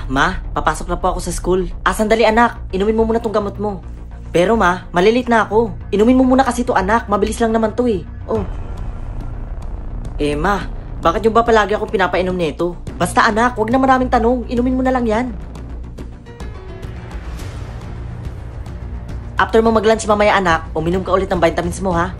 Ma, papasok na po ako sa school. Sandali anak, inumin mo muna tong gamot mo. Pero ma, malilit na ako. Inumin mo muna kasi to anak, mabilis lang naman to eh. Oh. Ma, bakit yung ba palagi akong pinapainom nito? Basta anak, wag na maraming tanong, inumin mo na lang yan. After mo mag-lunch mamaya anak, uminom ka ulit ng vitamins mo ha.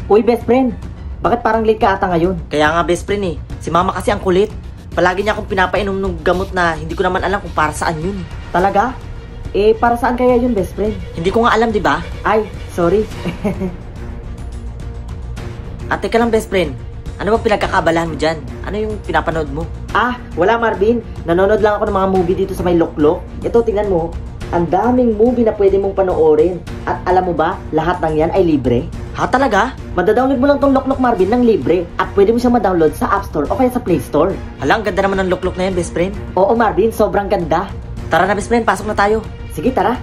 Uy best friend, bakit parang late ka ata ngayon? Kaya nga best friend eh, si mama kasi ang kulit. Palagi niya akong pinapainom ng gamot na hindi ko naman alam kung para saan yun. Talaga? Para saan kaya yun best friend? Hindi ko nga alam di ba? Ay, sorry. Teka lang best friend, ano bang pinagkakabalahan mo dyan? Ano yung pinapanood mo? Wala Marvin. Nanonood lang ako ng mga movie dito sa may Loklok. Ito, tingnan mo. Ang daming movie na pwede mong panoorin. At alam mo ba, lahat ng yan ay libre. Ha, talaga? Madadownload mo lang tong Loklok Marvin ng libre. At pwede mo siyang madownload sa App Store o kaya sa Play Store. Hala, ang ganda naman ng Loklok na yan, best friend. Oo Marvin, sobrang ganda. Tara na best friend, pasok na tayo. Sige, tara.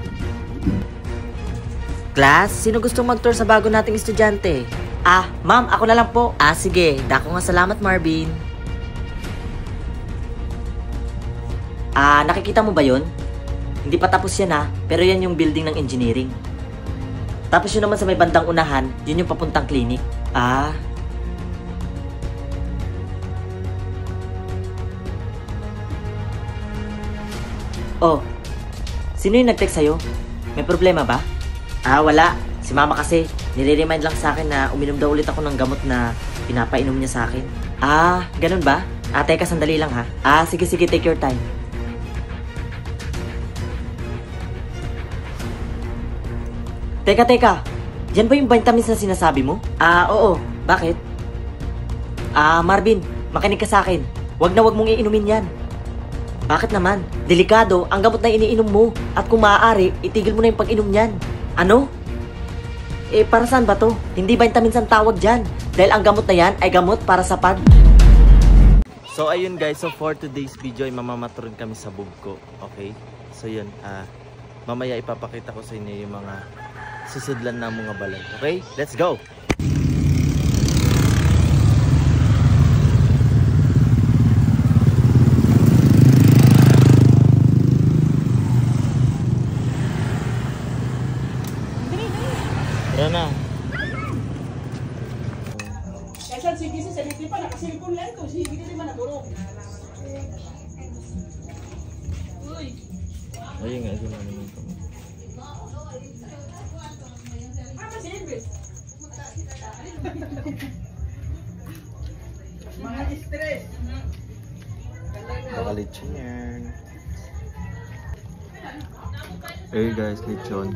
Class, sino gustong mag-tour sa bago nating estudyante? Ma'am, ako na lang po. Sige. Dako nga salamat, Marvin. Nakikita mo ba yun? Hindi pa tapos yan pero yan yung building ng engineering. Tapos yun naman sa may bandang unahan, yun yung papuntang clinic. Oh, sino yung nag-text sa'yo? May problema ba? Wala. Si mama kasi, nire-remind lang sa akin na uminom daw ulit ako ng gamot na pinapainom niya sa akin. Ganun ba? Teka, sandali lang ha. Sige, take your time. Teka. Yan ba yung vitamins na sinasabi mo? Oo. Bakit? Marvin, makinig ka sa akin. Wag mong iinumin yan. Bakit naman? Delikado ang gamot na iniinom mo. At kung maaari, itigil mo na yung pag-inom niyan. Ano? Para saan ba to? Hindi vitamins ang tawag dyan. Dahil ang gamot na yan ay gamot para sa pad. So ayun guys, so for today's video ay mamamaturon kami sa bugko. Okay? So yun, mamaya ipapakita ko sa inyo yung mga susudlan na mga balay. Okay? Let's go! Tara na. Sige sa saliti pa, nakasilipon lang ito. Sige din naman naburog. Uy! Ayun nga, ito namin ito. Silbis! Mga stress! Baka lechon yan. Hey guys, lechon.